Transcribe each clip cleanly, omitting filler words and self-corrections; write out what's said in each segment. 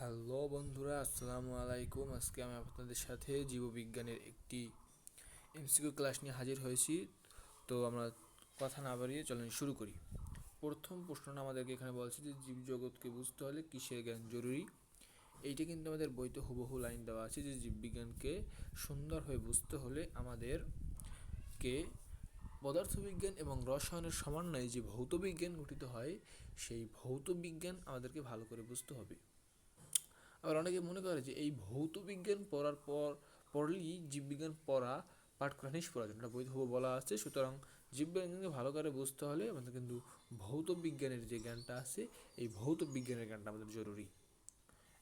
Hello বন্ধুরা, আসসালামু আলাইকুম। আজকে আমি আপনাদের সাথে জীববিজ্ঞানের একটি এমসিকিউ ক্লাস নিয়ে হাজির হয়েছি। তো আমরা কথা না বাড়িয়ে চলেন শুরু করি। প্রথম প্রশ্নটা আমাদেরকে এখানে বলছে যে জীবজগৎকে বুঝতে হলে কিসের জ্ঞান জরুরি। এইটা কিন্তু আমাদের বইতে হুবহু লাইন দেওয়া আছে যে জীববিজ্ঞানকে সুন্দরভাবে বুঝতে হলে আমাদেরকে পদার্থবিজ্ঞান এবং রসায়নের সমন্বয়ে যে ভৌতবিজ্ঞান গঠিত হয়, সেই ভৌতবিজ্ঞান আমাদেরকে ভালো করে বুঝতে হবে। আবার অনেকে মনে করে যে এই ভৌত বিজ্ঞান পড়ার পর পড়লেই জীববিজ্ঞান পড়া পাঠ করা নিষ্প্রয়োজন, এটা বৈধ বলা আছে। সুতরাং জীববিজ্ঞানকে ভালো করে বুঝতে হলে আমাদের কিন্তু ভৌত বিজ্ঞানের যে জ্ঞানটা আছে, এই ভৌত বিজ্ঞানের জ্ঞানটা আমাদের জরুরি।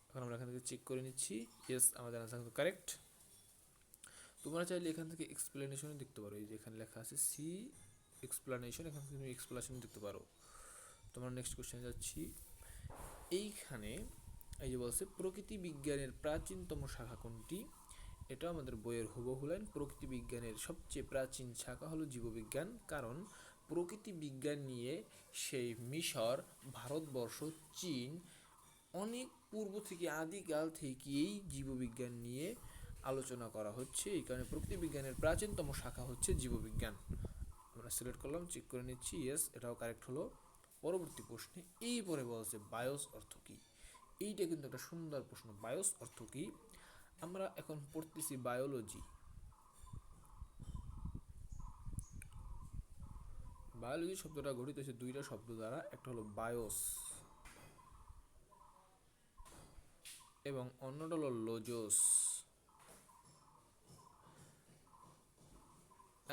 এখন আমরা এখান থেকে চেক করে নিচ্ছি, ইয়েস আমাদের আনসার কিন্তু কারেক্ট। তোমরা চাইলে এখান থেকে এক্সপ্লেনেশন দেখতে পারো, এই যে এখানে লেখা আছে সি এক্সপ্লেনেশন, এখান থেকে তুমি এক্সপ্লেনেশন দেখতে পারো। তোমরা নেক্সট কোশ্চেনে যাচ্ছি। এইখানে এই যে বলছে প্রকৃতি বিজ্ঞানের প্রাচীনতম শাখা কোনটি। এটা আমাদের বইয়ের হুবহু লাইন। প্রকৃতি বিজ্ঞানের সবচেয়ে প্রাচীন শাখা হলো জীববিজ্ঞান, কারণ প্রকৃতি বিজ্ঞান নিয়ে সেই মিশর, ভারতবর্ষ, চীন অনেক পূর্ব থেকে আদিকাল থেকেই জীববিজ্ঞান নিয়ে আলোচনা করা হচ্ছে। এই কারণে প্রকৃতি বিজ্ঞানের প্রাচীনতম শাখা হচ্ছে জীববিজ্ঞান। আমরা সিলেক্ট করলাম, চেক করে নিচ্ছি, ইয়েস এটাও কারেক্ট হলো। পরবর্তী প্রশ্নে এই পরে বলছে বায়োস অর্থ কী। এইটা কিন্তু একটা সুন্দর প্রশ্ন, বায়োস অর্থ কী। আমরা এখন পড়তেছি বায়োলজি। বায়োলজি শব্দটা গঠিত হয়েছে দুইটা শব্দ দ্বারা, একটা হলো বায়োস এবং অন্যটা হলো লোজোস।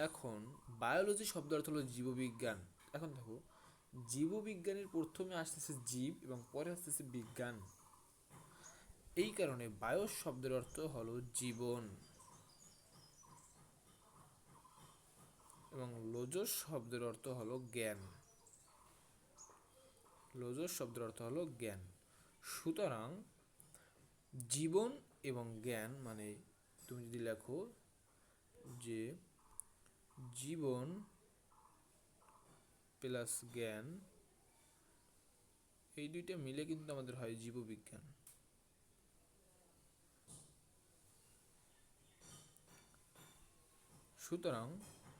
এখন বায়োলজি শব্দ অর্থ হলো জীববিজ্ঞান। এখন দেখো, জীববিজ্ঞানের প্রথমে আসতেছে জীব এবং পরে আসতেছে বিজ্ঞান। এই কারণে বায়োস শব্দের অর্থ হলো জীবন এবং লোজোস শব্দের অর্থ হলো জ্ঞান। লোজোস শব্দের অর্থ হলো জ্ঞান। সুতরাং জীবন এবং জ্ঞান মানে তুমি যদি লেখো যে জীবন প্লাস জ্ঞান, এই দুইটা মিলে কিন্তু আমাদের হয় জীববিজ্ঞান। সুতরাং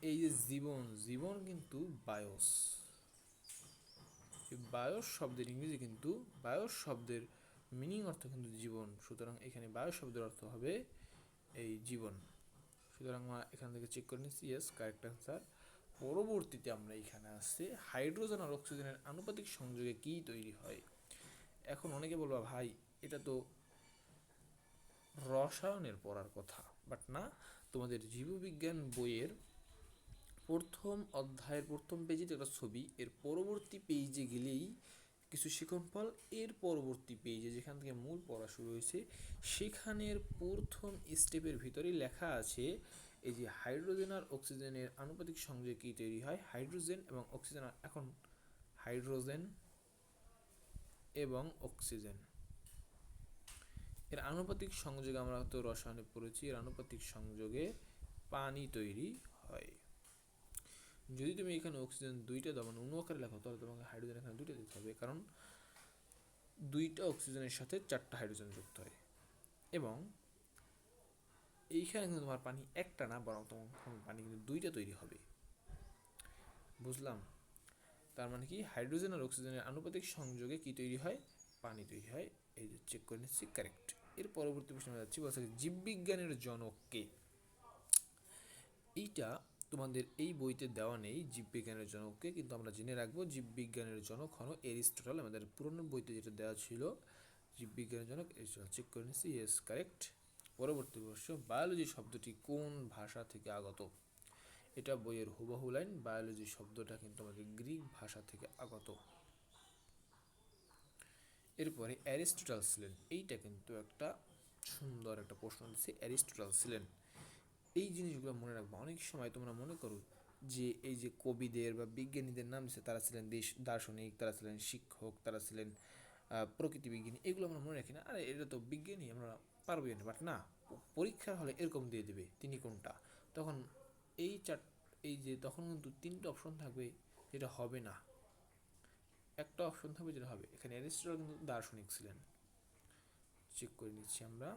এই যে জীবন, জীবন কিন্তু বায়োস। বায়োস শব্দের ইংরেজি কিন্তু, বায়োস শব্দের মিনিং অর্থ কিন্তু জীবন। সুতরাং এখানে বায়োস শব্দের অর্থ হবে এই জীবন। সুতরাং আমরা এখান থেকে চেক করে নিচ্ছি, ইয়েস কারেক্ট অ্যান্সার। পরবর্তীতে আমরা এখানে আসছে হাইড্রোজেন আর অক্সিজেনের আনুপাতিক সংযোগে কি তৈরি হয়। এখন অনেকে বলবা ভাই এটা তো রসায়নের পড়ার কথা, বাট না, তোমাদের জীববিজ্ঞান বইয়ের প্রথম অধ্যায়ের প্রথম পেজে একটা ছবি, এর পরবর্তী পেজে গেলেই কিছু শিক্ষণফল, এর পরবর্তী পেজে যেখান থেকে মূল পড়া শুরু হয়েছে সেখানের প্রথম স্টেপের ভিতরেই লেখা আছে এই যে হাইড্রোজেন আর অক্সিজেনের আনুপাতিক সংযোগে কী তৈরি হয়। হাইড্রোজেন এবং অক্সিজেন, এখন হাইড্রোজেন এবং অক্সিজেন এর আনুপাতিক সংযোগে আমরা তো রসায়নে পড়েছি, এর আনুপাতিক সংযোগে পানি তৈরি হয়। যদি তুমি এখানে অক্সিজেন দুইটা দাও মানে অণু আকারে লেখো, তাহলে তোমাকে হাইড্রোজেন এখানে দুইটা দিতে হবে, কারণ দুইটা অক্সিজেনের সাথে চারটা হাইড্রোজেন যুক্ত হয়। এবং এইখানে কিন্তু তোমার পানি একটা না, বরং তোমার পানি কিন্তু দুইটা তৈরি হবে। বুঝলাম? তার মানে কি হাইড্রোজেন আর অক্সিজেনের আনুপাতিক সংযোগে কি তৈরি হয়, পানি তৈরি হয়। এই যে চেক করে নিচ্ছি, কারেক্ট। এর পরবর্তী প্রশ্নে যাচ্ছি, বলছে জীববিজ্ঞানের জনক কে। এইটা তোমাদের এই বইতে দেওয়া নেই জীববিজ্ঞানের জনককে, কিন্তু আমরা জেনে রাখবো জীববিজ্ঞানের জনক হলো এরিস্টটল। আমাদের পুরনো বইতে যেটা দেওয়া ছিল জীববিজ্ঞানের জনক এরিস্টটল। চেক করে নিচ্ছি, ইয়েস কারেক্ট। পরবর্তী প্রশ্ন, বায়োলজি শব্দটি কোন ভাষা থেকে আগত। এটা বইয়ের হুবহু লাইন। বায়োলজি শব্দটা কিন্তু আমাদের গ্রিক ভাষা থেকে আগত। এরপরে অ্যারিস্টটল ছিলেন, এইটা কিন্তু একটা সুন্দর একটা প্রশ্ন দিচ্ছে, অ্যারিস্টটল ছিলেন। এই জিনিসগুলো মনে রাখবো। অনেক সময় তোমরা মনে করো যে এই যে কবিদের বা বিজ্ঞানীদের নাম দিচ্ছে, তারা ছিলেন দার্শনিক, তারা ছিলেন শিক্ষক, তারা ছিলেন প্রকৃতি বিজ্ঞানী, এগুলো আমরা মনে রাখি না, আরে এটা তো বিজ্ঞানী আমরা পারবোই না। বাট না, পরীক্ষার হলে এরকম দিয়ে দেবে তিনি কোনটা, তখন এই এই যে তখন কিন্তু তিনটা অপশন থাকবে যেটা হবে না, একটা অপশন থাকবে যেটা হবে। এখানে অ্যারিস্টটল কিন্তু দার্শনিক ছিলেন। চেক করে নিচ্ছি আমরা।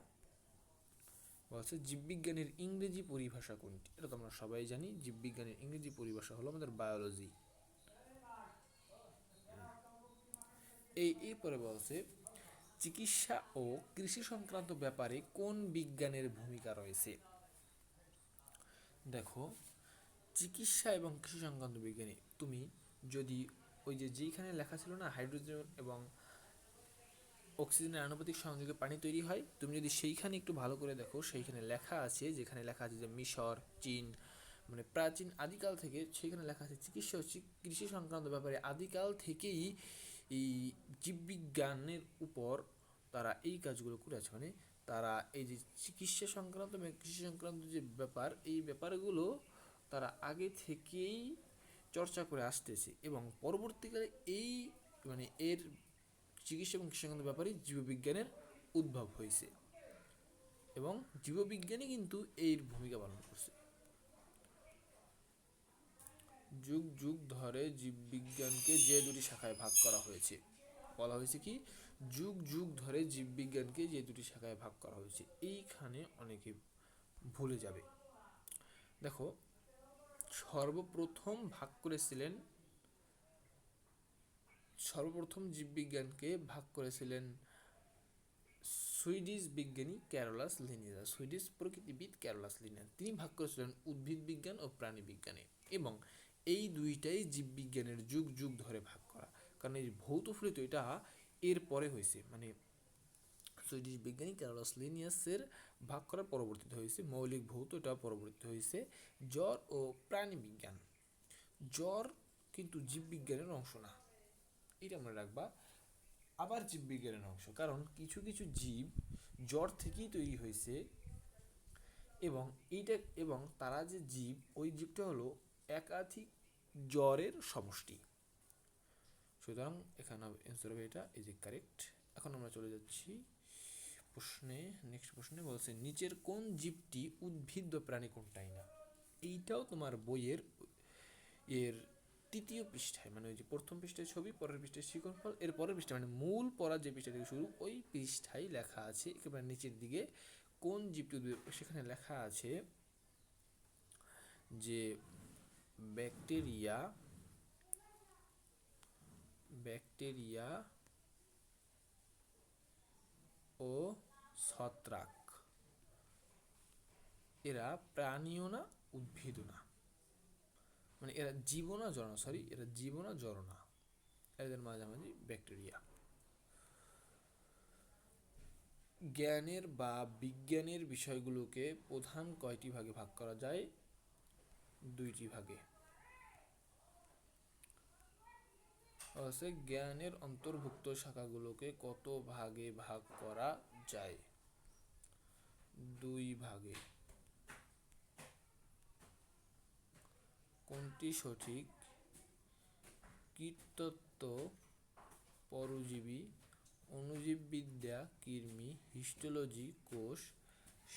বলছে জীববিজ্ঞানের ইংরেজি পরিভাষা কোনটি? এটা তো আমরা সবাই জানি, জীববিজ্ঞানের ইংরেজি পরিভাষা হলো আমাদের বায়োলজি। এরপরে বলছে চিকিৎসা ও কৃষি সংক্রান্ত ব্যাপারে কোন বিজ্ঞানের ভূমিকা রয়েছে? দেখো, চিকিৎসা এবং কৃষি সংক্রান্ত বিজ্ঞানী, তুমি যদি ওই যেইখানে লেখা ছিল না হাইড্রোজেন এবং অক্সিজেনের আনুপাতিক সংযোগে পানি তৈরি হয়, তুমি যদি সেইখানে একটু ভালো করে দেখো, সেইখানে লেখা আছে, যেখানে লেখা আছে যে মিশর, চীন, মানে প্রাচীন আদিকাল থেকে সেইখানে লেখা আছে চিকিৎসা ও কৃষি সংক্রান্ত ব্যাপারে আদিকাল থেকেই এই জীববিজ্ঞানের উপর তারা এই কাজগুলো করে আছে। মানে তারা এই যে চিকিৎসা সংক্রান্ত এবং কৃষি সংক্রান্ত যে ব্যাপার, এই ব্যাপারগুলো তারা আগে থেকেই চর্চা করে আসতেছে এবং পরবর্তীকালে এই মানে এর চিকিৎসা এবং কৃষি সংক্রান্ত ব্যাপারে জীববিজ্ঞানের উদ্ভব হয়েছে এবং জীববিজ্ঞানী কিন্তু এর ভূমিকা পালন করছে। যুগ যুগ ধরে জীববিজ্ঞানকে যে দুটি শাখায় ভাগ করা হয়েছে, বলা হয়েছে কি যুগ যুগ ধরে জীববিজ্ঞানকে যে দুটি শাখায় ভাগ করা হয়েছে, এইখানে অনেকে ভুলে যাবে। দেখো, সর্বপ্রথম জীববিজ্ঞানকে ভাগ করেছিলেন সুইডিশ বিজ্ঞানী ক্যারোলাস লিনিয়ার, সুইডিশ প্রকৃতিবিদ ক্যারোলাস লিনিয়ার। তিনি ভাগ করেছিলেন উদ্ভিদ বিজ্ঞান ও প্রাণী বিজ্ঞানে, এবং এই দুইটাই জীববিজ্ঞানের যুগ যুগ ধরে ভাগ করা। কারণ এই ভৌত ফলিত এটা এর পরে হয়েছে, মানে সুইডিশ বিজ্ঞানী ক্যারোলাস লিনিয়াসের ভাগ করার পরবর্তীতে হয়েছে। মৌলিক ভৌত এটা পরবর্তীতে হয়েছে। জ্বর ও প্রাণী বিজ্ঞান, জ্বর কিন্তু জীববিজ্ঞানের অংশ না, এটা মনে রাখবা। আবার জীববিজ্ঞানের অংশ, কারণ কিছু কিছু জীব জ্বর থেকেই তৈরি হয়েছে এবং তারা যে জীব, ওই জীবটা হলো একাধিক জ্বরের সমষ্টি। সুতরাং এখানে অ্যান্সার হবে এটা, এই যে কারেক্ট। এখন আমরা চলে যাচ্ছি নেক্সট প্রশ্নে। বলছে নিচের কোন জীবটি উদ্ভিদ প্রাণী কোনটাই না? এইটাও তোমার বইয়ের এর তৃতীয় পৃষ্ঠায়, মানে ওই যে প্রথম পৃষ্ঠায় ছবি, পরের পৃষ্ঠায় শিকড়ফল, এর পরের পৃষ্ঠায় মানে মূল পড়ার যে পৃষ্ঠা থেকে শুরু, ওই পৃষ্ঠায় লেখা আছে একেবারে নিচের দিকে কোন জীবটি উদ্ভিদ। সেখানে লেখা আছে যে ব্যাকটেরিয়া ও ছত্রাক, এরা প্রাণীও না উদ্ভিদও না, মানে এরা জীবও না জড় না, এরা জীবও না জড় না, এদের মাঝামাঝি ব্যাকটেরিয়া। জ্ঞানের বা বিজ্ঞানের বিষয়গুলোকে প্রধান কয়টি ভাগে ভাগ করা যায়? দুইটি ভাগে। জ্ঞানের অন্তর্ভুক্ত শাখাগুলোকে কত ভাগে ভাগ করা যায়? দুই ভাগে। কোনটি সঠিক? কীটতত্ত্ব, পরজীবী, অণুজীববিদ্যা, কৃমি, হিস্টোলজি, কোষ,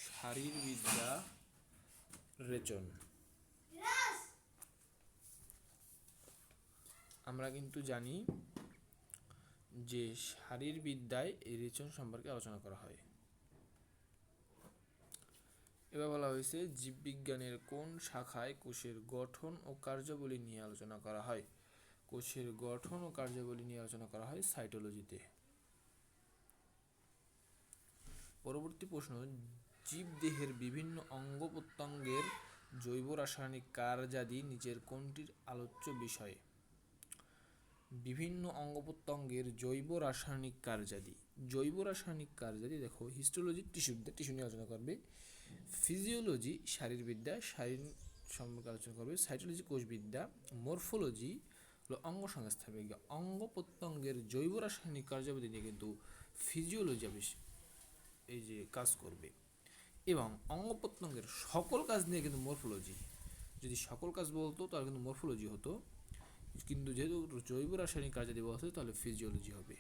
শারীরবিদ্যা, রেচন। আমরা কিন্তু জানি যে শারীরবিদ্যায় এই রেচন সম্পর্কে আলোচনা করা হয়। এবার বলা হয়েছে জীববিজ্ঞানের কোন শাখায় কোষের গঠন ও কার্যাবলী নিয়ে আলোচনা করা হয়? কোষের গঠন ও কার্যাবলী নিয়ে আলোচনা করা হয় সাইটোলজিতে। পরবর্তী প্রশ্ন, জীবদেহের বিভিন্ন অঙ্গ প্রত্যঙ্গের জৈব রাসায়নিক কার্যাদি নিচের কোনটির আলোচ্য বিষয়? বিভিন্ন অঙ্গ প্রত্যঙ্গের জৈব রাসায়নিক কার্যাদি, দেখো হিস্টোলজি টিস্যু নিয়ে আলোচনা করবে, ফিজিওলজি শারীরবিদ্যা শারীর সম্পর্কে আলোচনা করবে, সাইটোলজি কোষবিদ্যা, মরফোলজি হলো অঙ্গ সংস্থান বিজ্ঞান। অঙ্গ প্রত্যঙ্গের জৈব রাসায়নিক কার্যাবলী নিয়ে কিন্তু ফিজিওলজি এই যে কাজ করবে, এবং অঙ্গ প্রত্যঙ্গের সকল কাজ নিয়ে কিন্তু মরফোলজি। যদি সকল কাজ বলতো তাহলে কিন্তু মরফোলজি হতো, কিন্তু যেহেতু জৈব রাসায়নিক কার্যাদি বলছে তাহলে ফিজিওলজি হবে।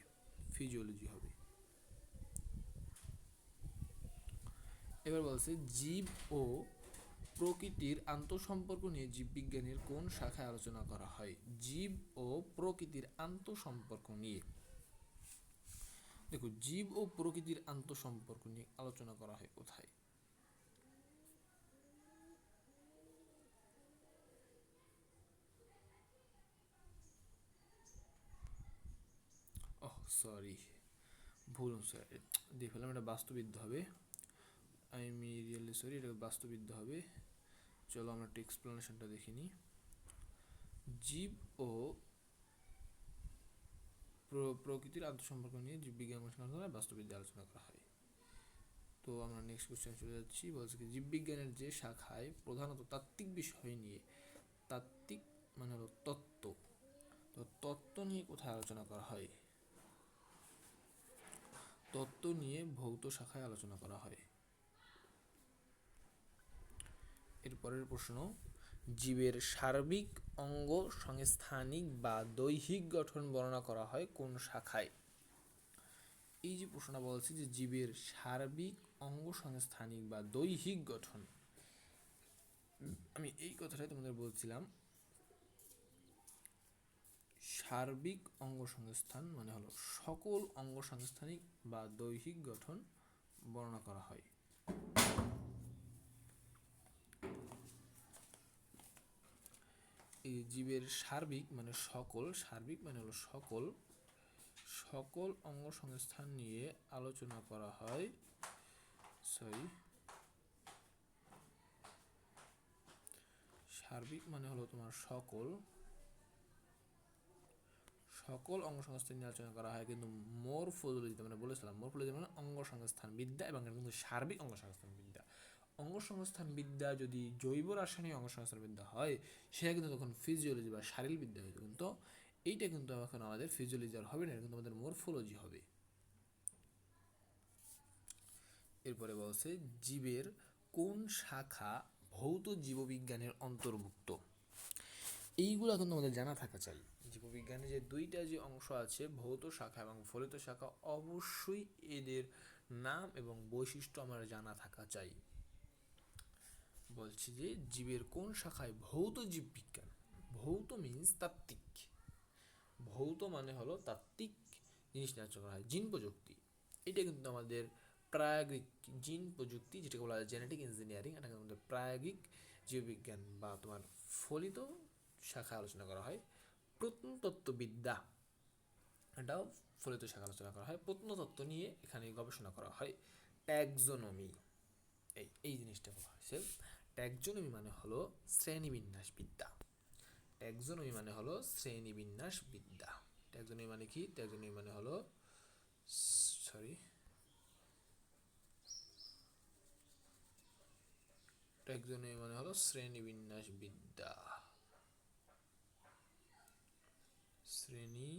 এবার বলছে জীব ও প্রকৃতির আন্তঃসম্পর্ক নিয়ে জীববিজ্ঞানের কোন শাখায় আলোচনা করা হয়? জীব ও প্রকৃতির আন্তঃসম্পর্ক নিয়ে দেখো, জীব ও প্রকৃতির আন্তঃসম্পর্ক নিয়ে আলোচনা করা হয় কোথায়? ওহ সরি, ভুল দিয়ে ফেললাম, এটা বাস্তুবিদ্যা হবে। আই এম রিয়েলি সরি, এটা বাস্তুবিদ্যা হবে। চলো আমরা একটু এক্সপ্লেনেশনটা দেখে নিই। জীব ও প্রকৃতির আন্তঃসম্পর্ক নিয়ে জীববিজ্ঞান অনুসন্ধান বাস্তুবিদ্যা আলোচনা করা হয়। তো আমরা নেক্সট কোশ্চেন চলে যাচ্ছি। বলছে কি, জীববিজ্ঞানের যে শাখায় প্রধানত তাত্ত্বিক বিষয় নিয়ে, তাত্ত্বিক মানে হলো তত্ত্ব, তো তত্ত্ব নিয়ে কোথায় আলোচনা করা হয়? তত্ত্ব নিয়ে ভৌত শাখায় আলোচনা করা হয়। এরপরের প্রশ্ন, জীবের সার্বিক অঙ্গ সংস্থানিক বা দৈহিক গঠন বর্ণনা করা হয় কোন শাখায়? এই যে প্রশ্নটা বলছি যে জীবের সার্বিক অঙ্গ সংস্থানিক বা দৈহিক গঠন, আমি এই কথাটাই তোমাদের বলছিলাম। সার্বিক অঙ্গসংস্থান মানে হলো সকল অঙ্গসংস্থানিক বা দৈহিক গঠন বর্ণনা করা হয়। এই জীবের সার্বিক মানে সকল, সার্বিক মানে হলো সকল, সকল অঙ্গসংস্থান নিয়ে আলোচনা করা হয়। সার্বিক মানে হলো তোমার সকল, সকল অঙ্গসংস্থান নিয়ে আলোচনা করা হয়। কিন্তু মরফোলজিতে মানে বলেছিলাম, মরফোলজি মানে অঙ্গসংস্থান বিদ্যা, এবং কিন্তু সার্বিক অঙ্গসংস্থান বিদ্যা। অঙ্গসংস্থান বিদ্যা যদি জৈব রাসায়নিক অঙ্গসংস্থান বিদ্যা হয়, সেটা কিন্তু তখন ফিজিওলজি বা শারীরিক বিদ্যা হইতো। কিন্তু এইটা কিন্তু এখন আমাদের ফিজিওলজি আর হবে না, কিন্তু আমাদের মরফোলজি হবে। এরপরে বলছে, জীবের কোন শাখা ভৌত জীববিজ্ঞানের অন্তর্ভুক্ত? এইগুলো কিন্তু আমাদের জানা থাকা চাই। জীববিজ্ঞানে যে দুইটা যে অংশ আছে, ভৌত শাখা এবং ফলিত শাখা, অবশ্যই এদের নাম এবং বৈশিষ্ট্য আমার জানা থাকা চাই। বলছি যে জীবের কোন শাখায় ভৌত জীববিজ্ঞান, ভৌত মিন্স তাত্ত্বিক, ভৌত মানে হলো তাত্ত্বিক জিনিস নিয়ে আলোচনা করা হয়। জিন প্রযুক্তি, এটা কিন্তু আমাদের প্রায়োগিক জিন প্রযুক্তি, যেটাকে বলা হয় জেনেটিক ইঞ্জিনিয়ারিং, এটা কিন্তু আমাদের প্রায়োগিক জীববিজ্ঞান বা তোমার ফলিত শাখা আলোচনা করা হয়। প্রত্নতত্ত্ববিদ্যা, এটাও ফলিত শাখা আলোচনা করা হয়। প্রত্নতত্ত্ব নিয়ে এখানে গবেষণা করা হয়। ট্যাক্সোনমি, এই জিনিসটা বলা হয়েছে। ট্যাক্সোনমি মানে হলো শ্রেণীবিন্যাস বিদ্যা, ট্যাক্সোনমি মানে হলো শ্রেণীবিন্যাস বিদ্যা। ট্যাক্সোনমি মানে কি? ট্যাক্সোনমি মানে হলো ট্যাক্সোনমি মানে হলো শ্রেণীবিন্যাস বিদ্যা, শ্রেণী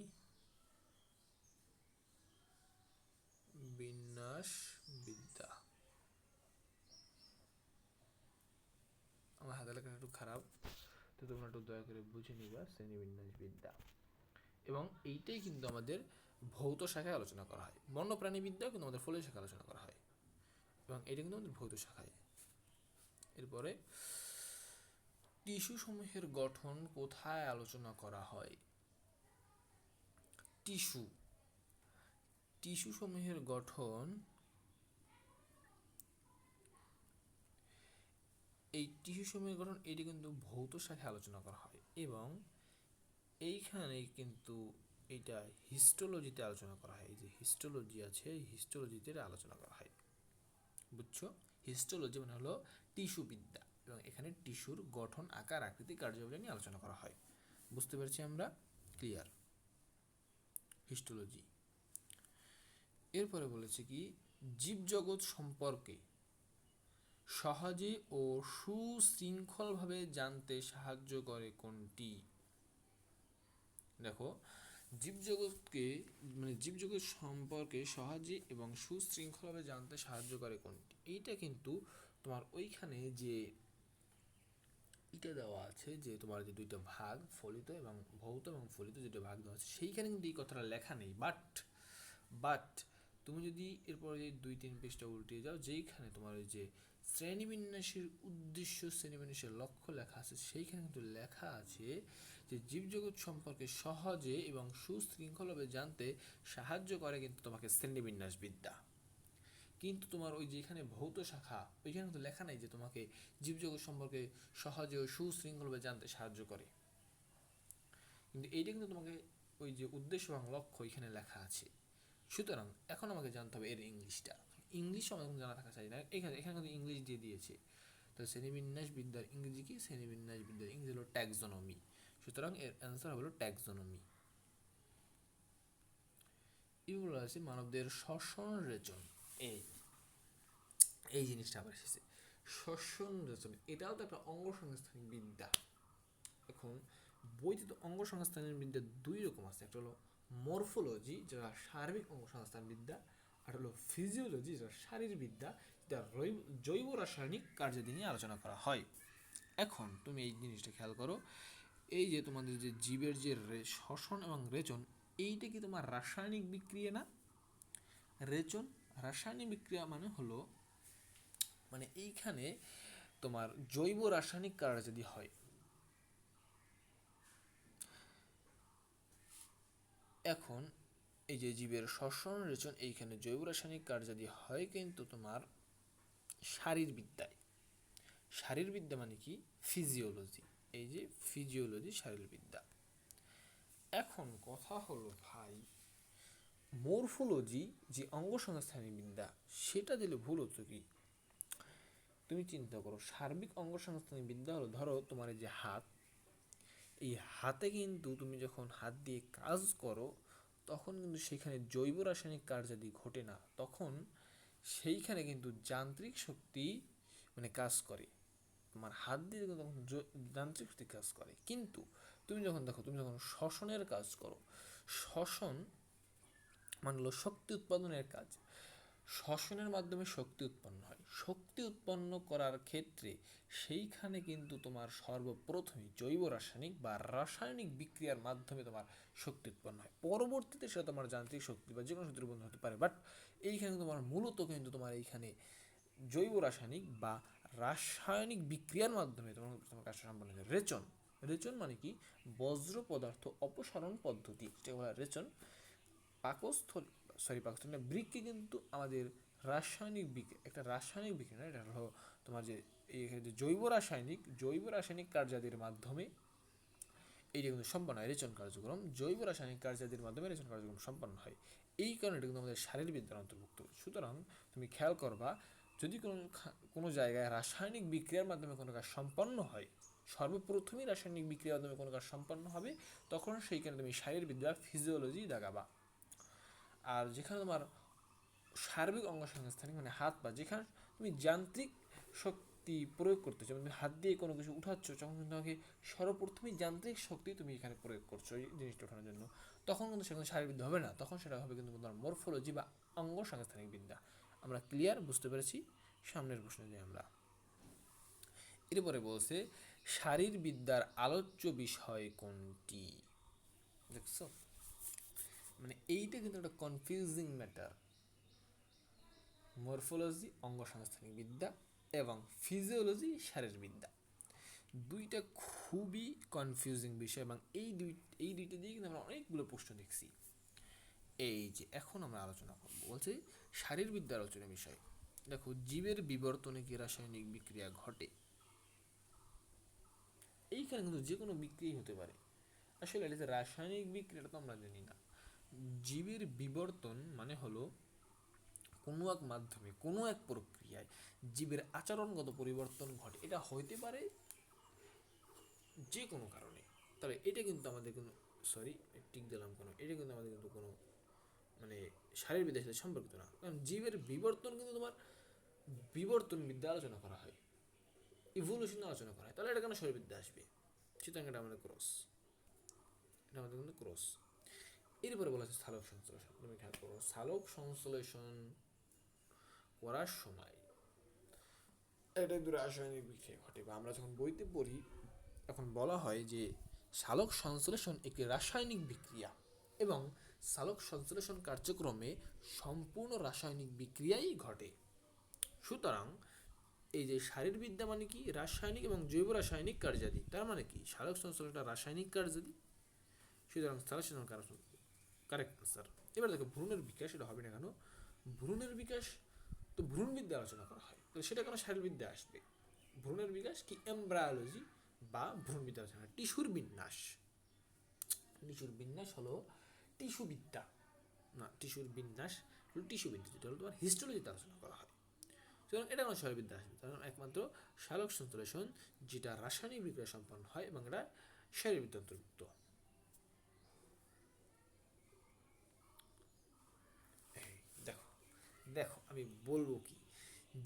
বিন্যাস বিদ্যা। আমার হাতের লেখাটা একটু খারাপ, তো তোমরা একটু দয়া করে বুঝে নিবা। শ্রেণীবিন্যাস বিদ্যা, এবং এইটাই কিন্তু আমাদের ভৌত শাখায় আলোচনা করা হয়। বন্যপ্রাণী বিদ্যাও কিন্তু আমাদের ফলিত শাখায় আলোচনা করা হয়, এবং এটা কিন্তু আমাদের ভৌত শাখায়। এরপরে, টিস্যু সমূহের গঠন কোথায় আলোচনা করা হয়? টিস্যু, টিস্যু সমূহের গঠন, এই টিস্যু সমূহের গঠন এটি কিন্তু ভৌত শাখায় আলোচনা করা হয়, এবং এইখানে কিন্তু এটা হিস্টোলজিতে আলোচনা করা হয়। এই যে হিস্টোলজি আছে, হিস্টোলজিতে আলোচনা করা হয়। বুঝছো? হিস্টোলজি মানে হলো টিস্যু বিদ্যা, এবং এখানে টিস্যুর গঠন, আকার, আকৃতি, কার্যাবলী নিয়ে আলোচনা করা হয়। বুঝতে পেরেছি আমরা? ক্লিয়ার? হিস্টোলজি। এরপরে বলেছে কি, জীবজগৎ সম্পর্কে সহজে ও সুশৃঙ্খলভাবে জানতে সাহায্য করে কোনটি? দেখো, জীবজগৎকে মানে জীবজগৎ সম্পর্কে সহজে এবং সুশৃঙ্খলভাবে জানতে সাহায্য করে কোনটি? এইটা কিন্তু তোমার ওইখানে যে এটা দেওয়া আছে, যে তোমার যে দুইটা ভাগ, ফলিত এবং ভৌত এবং ফলিত যেটা ভাগ দেওয়া আছে, সেইখানে কিন্তু এই কথাটা লেখা নেই। বাট তুমি যদি এরপরে 2-3 পৃষ্ঠা উল্টে যাও, যেইখানে তোমার ওই যে শ্রেণীবিন্যাসের উদ্দেশ্য, শ্রেণীবিন্যাসের লক্ষ্য লেখা আছে, সেইখানে কিন্তু লেখা আছে যে জীবজগৎ সম্পর্কে সহজে এবং সুশৃঙ্খলভাবে জানতে সাহায্য করে কিন্তু তোমাকে শ্রেণীবিন্যাস বিদ্যা। কিন্তু তোমার ওই যেখানে ভৌত শাখা, ওইখানে কিন্তু লেখা নাই যে তোমাকে জীবজগৎ সম্পর্কে সহজে ও সুশৃঙ্খলভাবে জানতে সাহায্য করে। কিন্তু এইটা কিন্তু তোমাকে ওই যে উদ্দেশ্য এবং লক্ষ্য এখানে লেখা আছে। সুতরাং এখন আমাকে জানতে হবে এর ইংলিশটা। ইংলিশ আমাকে জানা থাকা চাই না, এখানে কিন্তু ইংলিশ দিয়ে দিয়েছে। তো শ্রেণীবিন্যাস বিদ্যার ইংরেজি কি? শ্রেণীবিন্যাস বিদ্যার ইংরেজি হলো ট্যাক্সোনমি। সুতরাং এর অ্যান্সার হলো ট্যাক্সোনমি। এগুলো আছে মানবদের শ্বসন রেচন। এই জিনিসটা আবার এসেছে, শ্বসন রেচন, এটাও তো একটা অঙ্গসংস্থানিক বিদ্যা। এখন বইতে তো অঙ্গসংস্থানের বিদ্যা দুই রকম আছে, একটা হলো মরফোলজি, যেটা সার্বিক অঙ্গসংস্থান বিদ্যা, আর হলো ফিজিওলজি, যেটা শারীরবিদ্যা, যেটা জৈব রাসায়নিক কার্যাদি নিয়ে আলোচনা করা হয়। এখন তুমি এই জিনিসটা খেয়াল করো, এই যে তোমাদের যে জীবের যে শ্বসন এবং রেচন, এইটা কি তোমার রাসায়নিক বিক্রিয়া না? রেচন রাসায়নিক বিক্রিয়া মানে হলো, মানে এইখানে তোমার জৈব রাসায়নিক কার্য যদি হয়, এখন এই যে জীবের শ্বসন রেচন, এইখানে জৈব রাসায়নিক কার্যাদি হয় কিন্তু তোমার শারীরবিদ্যায়। শারীরবিদ্যা মানে কি? ফিজিওলজি। এই যে ফিজিওলজি, শারীরবিদ্যা। এখন কথা হলো ভাই, মরফোলজি যে অঙ্গসংস্থানিক বিদ্যা, সেটা দিলে ভুল হতো কি? তুমি চিন্তা করো, সার্বিক অঙ্গসংস্থানিক বিদ্যা হলো, ধরো তোমার এই যে হাত, এই হাতে কিন্তু তুমি যখন হাত দিয়ে কাজ করো, তখন কিন্তু সেখানে জৈব রাসায়নিক কার্যাদি ঘটে না, তখন সেইখানে কিন্তু যান্ত্রিক শক্তি মানে কাজ করে। তোমার হাত দিয়ে কিন্তু তখন যান্ত্রিক শক্তি কাজ করে। কিন্তু তুমি যখন দেখো, তুমি যখন শ্বসনের কাজ করো, শ্বসন মানে হলো শক্তি উৎপাদনের কাজ। শ্বসনের মাধ্যমে শক্তি উৎপন্ন হয়। শক্তি উৎপন্ন করার ক্ষেত্রে সেইখানে কিন্তু তোমার সর্বপ্রথমে জৈব রাসায়নিক বা রাসায়নিক বিক্রিয়ার মাধ্যমে তোমার শক্তি উৎপন্ন হয়। পরবর্তীতে সেটা তোমার যান্ত্রিক শক্তি বা যে কোনো শক্তির উৎপন্ন হতে পারে, বাট এইখানে তোমার মূলত কিন্তু তোমার এইখানে জৈব রাসায়নিক বা রাসায়নিক বিক্রিয়ার মাধ্যমে তোমার কাজটা সম্পন্ন হয়। রেচন, রেচন মানে কি? বজ্র পদার্থ অপসারণ পদ্ধতি, যেটা বলা রেচন। পাকস্থলী না, বৃক্কে কিন্তু আমাদের রাসায়নিক বিক্রিয়া, একটা রাসায়নিক বিক্রিয়া, এটা হলো তোমার যে এইখানে যে জৈব রাসায়নিক কার্যাদির মাধ্যমে এইটা কিন্তু সম্পন্ন হয়। রেচন কার্যক্রম জৈব রাসায়নিক কার্যাদির মাধ্যমে রেচন কার্যক্রম সম্পন্ন হয়। এই কারণে এটা কিন্তু আমাদের শারীরবিদ্যার অন্তর্ভুক্ত। সুতরাং তুমি খেয়াল করবা, যদি কোনো জায়গায় রাসায়নিক বিক্রিয়ার মাধ্যমে কোনো কাজ সম্পন্ন হয়, সর্বপ্রথমই রাসায়নিক বিক্রিয়ার মাধ্যমে কোনো কাজ সম্পন্ন হবে, তখন সেইখানে তুমি শারীরবিদ্যা, ফিজিওলজি দেখাবা। আর যেখানে তোমার সার্বিক অঙ্গসংস্থানিক মানে হাত পা, যেখানে তুমি যান্ত্রিক শক্তি প্রয়োগ করতেছো, তুমি হাত দিয়ে কোনো কিছু উঠাচ্ছ, তখন কিন্তু তোমাকে সর্বপ্রথমই যান্ত্রিক শক্তি তুমি এখানে প্রয়োগ করছো এই জিনিসটা ওঠানোর জন্য, তখন কিন্তু সেখানে শারীরবিদ্যা হবে না, তখন সেটা হবে কিন্তু তোমার মরফোলজি বা অঙ্গসংস্থানিক বিদ্যা। আমরা ক্লিয়ার? বুঝতে পেরেছি? সামনের প্রশ্নে যাই আমরা। এরপরে বলছে শারীরবিদ্যার আলোচ্য বিষয় কোনটি? দেখছো, মানে এইটা কিন্তু একটা কনফিউজিং ম্যাটার। মরফোলজি অঙ্গসংস্থানিক বিদ্যা এবং ফিজিওলজি শারীরবিদ্যা, দুইটা খুবই কনফিউজিং বিষয়, এবং এই দুইটা দিয়ে কিন্তু আমরা অনেকগুলো প্রশ্ন দেখছি। এই যে এখন আমরা আলোচনা করব, বলছে শারীরবিদ্যার আলোচনা বিষয়। দেখো, জীবের বিবর্তনে কি রাসায়নিক বিক্রিয়া ঘটে? এইখানে কিন্তু যে কোনো বিক্রিয়া হতে পারে। আসলে এটা যে রাসায়নিক বিক্রিয়াটা তো আমরা জানি না। জীবের বিবর্তন মানে হলো কোনো এক মাধ্যমে, কোনো এক প্রক্রিয়ায় জীবের আচরণগত পরিবর্তন ঘটে। এটা হইতে পারে যে কোনো কারণে, তবে এটা কিন্তু আমাদের কোনো, সরি টিক দিলাম কোনো, এটা কিন্তু আমাদের কিন্তু কোনো মানে শারীরবিদ্যার সাথে সম্পর্কিত না। কারণ জীবের বিবর্তন কিন্তু তোমার বিবর্তন বিদ্যা আলোচনা করা হয়, ইভলিউশন আলোচনা করা হয়, তাহলে এটা কেন শারীরবিদ্যা আসবে? সুতরাং এটা আমাদের ক্রস, এটা আমাদের কিন্তু ক্রস। এরপরে বলা হচ্ছে সালোক সংশ্লেষণ। তুমি খেয়াল করো, সালোক সংশ্লেষণ করার সময় এটা কিন্তু রাসায়নিক বিক্রিয়া ঘটে, বা আমরা যখন বইতে পড়ি এখন বলা হয় যে সালোক সংশ্লেষণ একটি রাসায়নিক বিক্রিয়া এবং সালোক সংশ্লেষণ কার্যক্রমে সম্পূর্ণ রাসায়নিক বিক্রিয়াই ঘটে। সুতরাং এই যে শারীরবিদ্যা মানে কি, রাসায়নিক এবং জৈব রাসায়নিক কার্যাদি, তার মানে কি সালোক সংশ্লেষণটা রাসায়নিক কার্যাদি, সুতরাং সালোক সংশ্লেষণ কারেক্ট আনসার। এবার দেখো ভ্রূণের বিকাশ, এটা হবে না কেন? ভ্রূণের বিকাশ তো ভ্রূণবিদ্যা আলোচনা করা হয়, তো সেটা কেন শারীরবিদ্যা আসবে? ভ্রূণের বিকাশ কি এমব্রায়োলজি বা ভ্রূণবিদ্যা আলোচনা, টিস্যুর বিন্যাস। টিস্যুর বিন্যাস হলো টিস্যুবিদ্যা, না টিস্যুর বিন্যাস হলো টিস্যুবিদ্যা, যেটা হলো তোমার হিস্টোলজিতে আলোচনা করা হয়। সুতরাং এটা কোনো শারীরবিদ্যা আসবে, কারণ একমাত্র সালোক সংশ্লেষণ যেটা রাসায়নিক বিক্রিয়া সম্পন্ন হয় এবং এটা শারীরবিদ্যা অন্তর্ভুক্ত। দেখো দেখো আমি বলবো কি,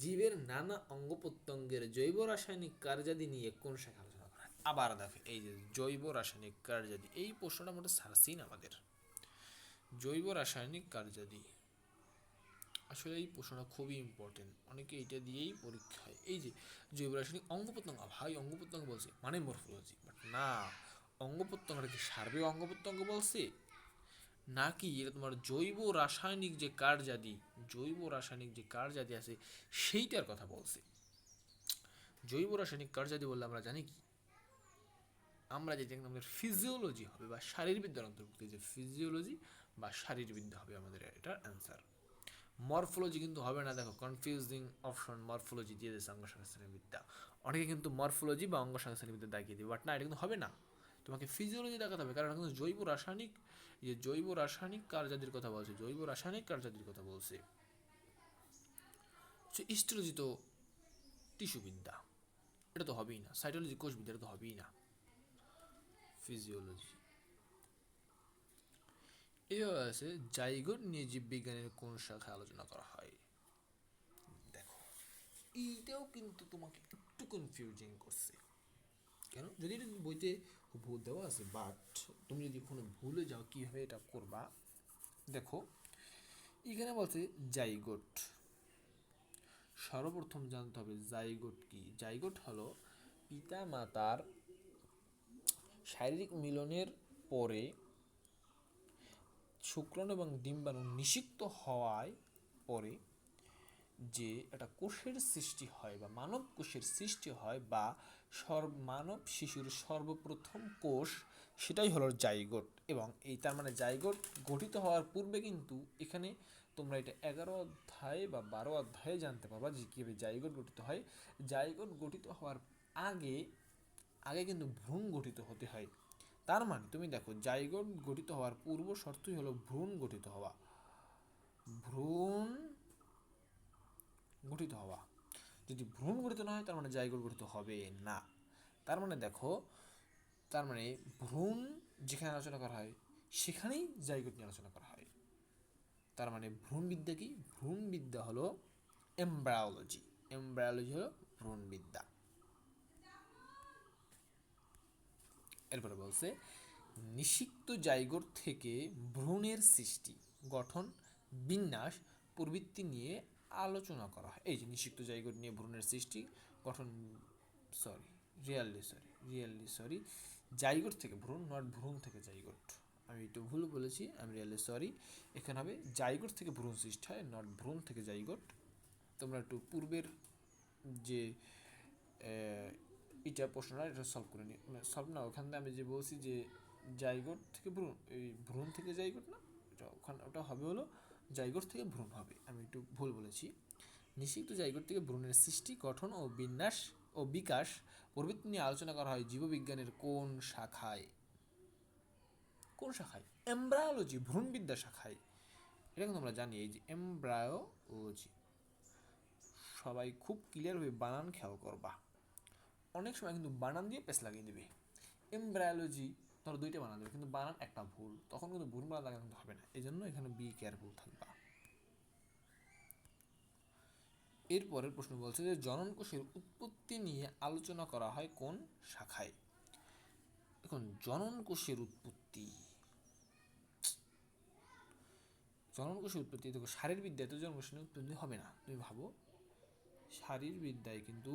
জীবের নানা অঙ্গ প্রত্যঙ্গের জৈব রাসায়নিক কার্যাদি নিয়ে কোন শাখা আলোচনা করা হয়? আবার দেখো এই যে জৈব রাসায়নিক কার্যাদি, এই প্রশ্নটা মোটে সারসিন আমাদের। জৈব রাসায়নিক কার্যাদি, আসলে এই প্রশ্নটা খুবই ইম্পর্টেন্ট, অনেকে এটা দিয়েই পরীক্ষা হয়। এই যে জৈব রাসায়নিক অঙ্গ প্রত্যঙ্গ, ভাই অঙ্গ প্রত্যঙ্গ বলছে মানে মরফোলজি, বাট না, অঙ্গ প্রত্যঙ্গটা কি সার্বিক অঙ্গ প্রত্যঙ্গ বলছে নাকি এটা তোমার জৈব রাসায়নিক যে কার্যাদি, জৈব রাসায়নিক যে কার্যাদি আছে সেইটার কথা বলছে। জৈব রাসায়নিক কার্যাদি বললে আমরা জানি কি, আমরা যেটা আমাদের ফিজিওলজি হবে বা শারীরবিদ্যার অন্তর্ভুক্ত, যে ফিজিওলজি বা শারীরবিদ্যা হবে আমাদের এটার অ্যান্সার। মরফোলজি কিন্তু হবে না, দেখো কনফিউজিং অপশন মরফোলজি দিয়ে দিয়েছে অঙ্গ সংস্থানের বিদ্যা, অনেকে কিন্তু মরফোলজি বা অঙ্গ সংস্থানের বিদ্যা দেখিয়ে দিবে, বাট না, এটা কিন্তু হবে না, তোমাকে ফিজিওলজি দেখাতে হবে, কারণ কিন্তু জৈব রাসায়নিক, যে জৈব রাসায়নিক কার্যাদির কথা বলছে, জৈব রাসায়নিক কার্যাদির কথা বলছে, হিস্টোলজি তো টিস্যুবিদ্যা, এটা তো হবেই না, সাইটোলজি কোষবিদ্যা, এটা তো হবেই না, ফিজিওলজি। এভাবে আছে জাইগোট নিয়ে জীববিজ্ঞানের কোন শাখায় আলোচনা করা হয়? দেখো এইটাও কিন্তু তোমাকে একটু কনফিউজিং করছে, কেন? যদি এটা বইতে ভুল দেওয়া আছে, বাট তুমি যদি কোনো ভুলে যাও কীভাবে এটা করবা, দেখো এখানে বলছে জাইগোট, সর্বপ্রথম জানতে হবে জাইগোট কি। জাইগোট হলো পিতা মাতার শারীরিক মিলনের পরে শুক্রাণু এবং ডিম্বাণু নিষিক্ত হওয়ায় পরে যে একটা কোষের সৃষ্টি হয় বা মানব কোষের সৃষ্টি হয়, বা মানব শিশুর সর্বপ্রথম কোষ, সেটাই হলো জাইগোট। এবং এই তার মানে জাইগোট গঠিত হওয়ার পূর্বে কিন্তু এখানে তোমরা এটা 11 অধ্যায় বা 12 অধ্যায়ে জানতে পারবা যে কীভাবে জাইগোট গঠিত হয়। জাইগোট গঠিত হওয়ার আগে আগে কিন্তু ভ্রূণ গঠিত হতে হয়। তার মানে তুমি দেখো জাইগোট গঠিত হওয়ার পূর্ব শর্তই হলো ভ্রূণ গঠিত হওয়া, ভ্রূণ গঠিত হওয়া। যদি ভ্রূণ গঠিত না হয় তার মানে জাইগোট গঠিত হবে না। তার মানে দেখো, তার মানে ভ্রূণ যেখানে আলোচনা করা হয় সেখানেই জাইগোট নিয়ে আলোচনা করা হয়। তার মানে ভ্রূণবিদ্যা কি? ভ্রূণবিদ্যা হলো এমব্রায়োলজি, এমব্রায়োলজি হলো ভ্রূণবিদ্যা। এরপরে বলছে নিষিক্ত জাইগোট থেকে ভ্রূণের সৃষ্টি, গঠন, বিন্যাস প্রবৃত্তি নিয়ে আলোচনা করা হয়। এই যে নিষিক্ত জাইগোট নিয়ে ভ্রূণের সৃষ্টি, গঠন, রিয়েলি সরি, জাইগোট থেকে ভ্রূণ, নট ভ্রূণ থেকে জাইগোট, আমি একটু ভুল বলেছি, আমি রিয়েলি সরি। এখানে হবে জাইগোট থেকে ভ্রূণ সৃষ্টি হয়, নট ভ্রূণ থেকে জাইগোট। তোমরা একটু পূর্বের যে এটা প্রশ্নটা এটা সলভ করে নিই, সলভ না, ওখান থেকে আমি যে বলছি যে জাইগোট থেকে ভ্রূণ, এই ভ্রূণ থেকে জাইগোট না, এটা ওখানে ওটা হবে হলো জাইগোট থেকে ভ্রূণ হবে, আমি একটু ভুল বলেছি। নিষিক্ত জাইগোট থেকে ভ্রূণের সৃষ্টি, গঠন ও বিন্যাস ও বিকাশ প্রভৃতি নিয়ে আলোচনা করা হয় জীববিজ্ঞানের কোন শাখায়? কোন শাখায়? এমব্রায়োলজি, ভ্রূণবিদ্যা শাখায়। এটা কিন্তু আমরা জানি, এই যে এমব্রায়োলজি, সবাই খুব ক্লিয়ারভাবে বানান খেয়াল করবা, অনেক সময় কিন্তু বানান দিয়ে পেস লাগিয়ে দেবে। এমব্রায়োলজি ধরো দুইটা বানান দেবে কিন্তু বানান একটা ভুল, তখন কিন্তু ভুল বানান লাগা কিন্তু হবে না, এই জন্য এখানে বি কেয়ারফুল থাকবা। এরপরের প্রশ্ন বলছে যে জনন কোষের উৎপত্তি নিয়ে আলোচনা করা হয় কোন শাখায়? এখন জনন কোষের উৎপত্তি, জনন কোষের উৎপত্তি দেখো শারীরবিদ্যায় তো জনন কোষের উৎপত্তি হবে না, তুমি ভাবো শারীরবিদ্যায় কিন্তু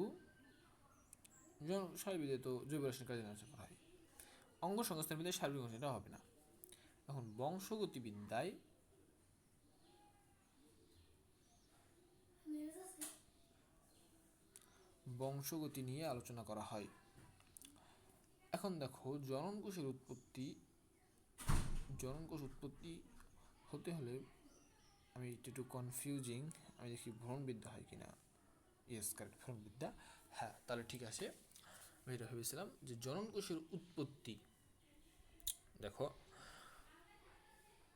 শারীরবিদ্যায় তো জৈব রাসায়নিক কার্য আলোচনা করা হয়, অঙ্গ সংস্থান বিদ্যায় শারীরিক অংশ, এটা হবে না। এখন বংশগতিবিদ্যায় বংশগতি নিয়ে আলোচনা করা হয়। এখন দেখো জনন কোষের উৎপত্তি হতে হলে আমি একটু কনফিউজিং, আমি দেখি ভ্রূণবিদ্যা হয় কিনা। ইয়েস, কারেক্ট, ভ্রূণবিদ্যা। হ্যাঁ, তাহলে ঠিক আছে। আমি এটা ভেবেছিলাম যে জনন কোষের উৎপত্তি, দেখো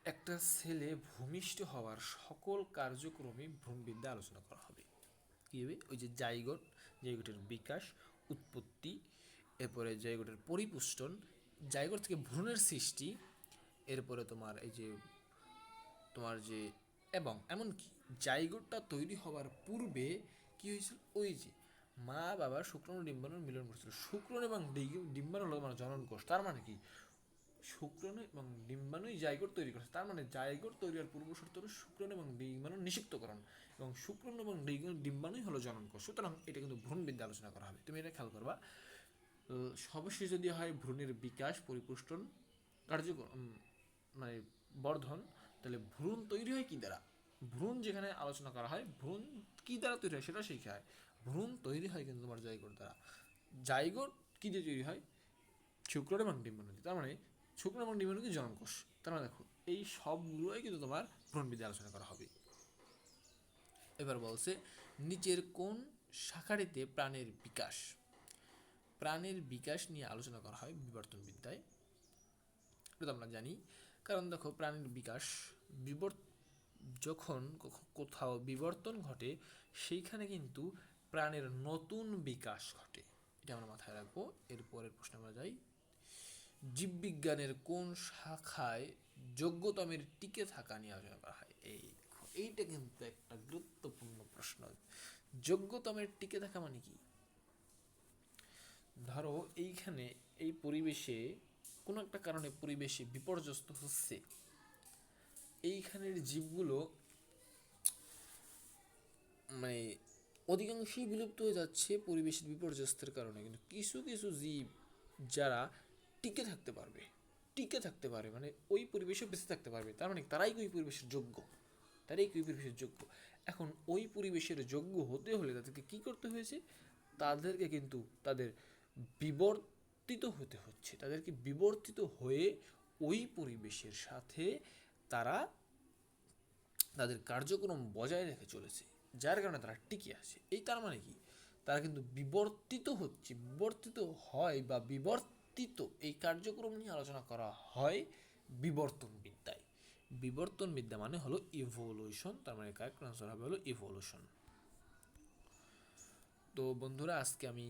একটা ছেলে ভূমিষ্ঠ হওয়ার সকল কার্যক্রমে ভ্রূণবিদ্যা আলোচনা করা হবে। কী হবে? ওই যে জাইগোটের বিকাশ, উৎপত্তি, এরপরে জাইগোটের পরিপুষ্টন, জাইগোট থেকে ভ্রূণের সৃষ্টি, এরপরে তোমার যে এবং এমনকি জাইগোটটা তৈরি হওয়ার পূর্বে কি হয়েছিল, ওই যে মা বাবার শুক্রাণু ডিম্বাণুর মিলন ঘটেছিল। শুক্রাণু এবং ডিম্বাণু হলো মানে জনন কোষ। তার মানে কি, শুক্রাণু এবং ডিম্বাণুই জাইগোট তৈরি করছে। তার মানে জাইগোট তৈরি হওয়ার পূর্ব শর্ত হলো শুক্রাণু এবং ডিম্বাণুর নিষিক্তকরণ, এবং শুক্রাণু এবং ডিম্বাণুই হলো জনন কোষ। সুতরাং এটা কিন্তু ভ্রূণবিদ্যা আলোচনা করা হবে। তুমি এটা খেয়াল করবা। সর্বশেষ যদি হয় ভ্রূণের বিকাশ, পরিপুষ্টন, কার্যক্রম মানে বর্ধন, তাহলে ভ্রূণ তৈরি হয় কি দ্বারা? ভ্রূণ যেখানে আলোচনা করা হয়, ভ্রূণ কি দ্বারা তৈরি হয় সেটা শেখায়। ভ্রূণ তৈরি হয় কিন্তু তোমার জাইগোট দ্বারা। জাইগোট কি দিয়ে তৈরি হয়? শুক্রাণু এবং ডিম্বাণু দিয়ে। তার মানে শুক্রাণু এবং ডিম্বাণু কি জনন কোষ। তার মানে দেখো এই সবগুলোই কিন্তু তোমার ভ্রূণবিদ্যা আলোচনা করা হবে। এবার বলছে নিচের কোন শাখাটিতে প্রাণের বিকাশ নিয়ে আলোচনা করা হয় বিবর্তনবিদ্যায়? এটা তো আমরা জানি। কারণ দেখো প্রাণের বিকাশ যখন কোথাও বিবর্তন ঘটে, সেইখানে কিন্তু প্রাণের নতুন বিকাশ ঘটে। এটা আমরা মাথায় রাখবো। এরপরের প্রশ্ন আমরা যাই। জীববিজ্ঞানের কোন শাখায় যোগ্যতমের টিকে থাকা নিয়ে আলোচনা করা হয়? এইটা কিন্তু একটা গুরুত্বপূর্ণ প্রশ্ন। যোগ্যতমের টিকে থাকা মানে কি? ধরো এইখানে এই পরিবেশে কোনো একটা কারণে পরিবেশে বিপর্যস্ত হচ্ছে, এইখানের জীবগুলো মানে অধিকাংশই বিলুপ্ত হয়ে যাচ্ছে পরিবেশের বিপর্যস্তের কারণে। কিন্তু কিছু কিছু জীব যারা টিকে থাকতে পারে মানে ওই পরিবেশে বেঁচে থাকতে পারবে, তার মানে তারাই ওই পরিবেশের যোগ্য। এখন ওই পরিবেশের যোগ্য হতে হলে তাদেরকে কি করতে হয়েছে? তাদেরকে কিন্তু তাদের বিবর্তিত হতে হচ্ছে। তাদেরকে বিবর্তিত হয়ে ওই পরিবেশের সাথে তারা তাদের কার্যক্রম বজায় রেখে চলেছে, যার কারণে তারা টিকে আছে। এই তার মানে কি, তারা কিন্তু বিবর্তিত হয় বা বিবর্তিত, এই কার্যক্রম নিয়ে আলোচনা করা হয় বিবর্তনবিদ্যায়। বিবর্তনবিদ্যা মানে হলো ইভোলিউশন। তার মানে কারেক্ট আনসার হবে হলো ইভোলিউশন। তো বন্ধুরা, আজকে আমি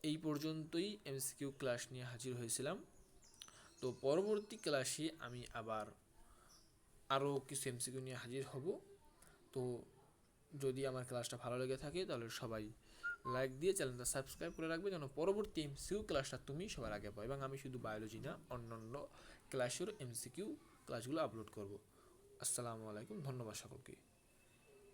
এই পর্যন্তই এমসিকিউ ক্লাস নিয়ে হাজির হয়েছিলাম। তো পরবর্তী ক্লাসে আমি আবার আরও কিছু এমসিকিউ নিয়ে হাজির হব। তো যদি আমার ক্লাসটা ভালো লেগে থাকে তাহলে সবাই লাইক দিয়ে চ্যানেলটা সাবস্ক্রাইব করে রাখবে, যেন পরবর্তী এমসিকিউ ক্লাসটা তুমি সবার আগে পাও। এবং আমি শুধু বায়োলজি না, অন্যান্য ক্লাসের এমসিকিউ ক্লাসগুলো আপলোড করব। আসসালামু আলাইকুম, ধন্যবাদ সকলকে।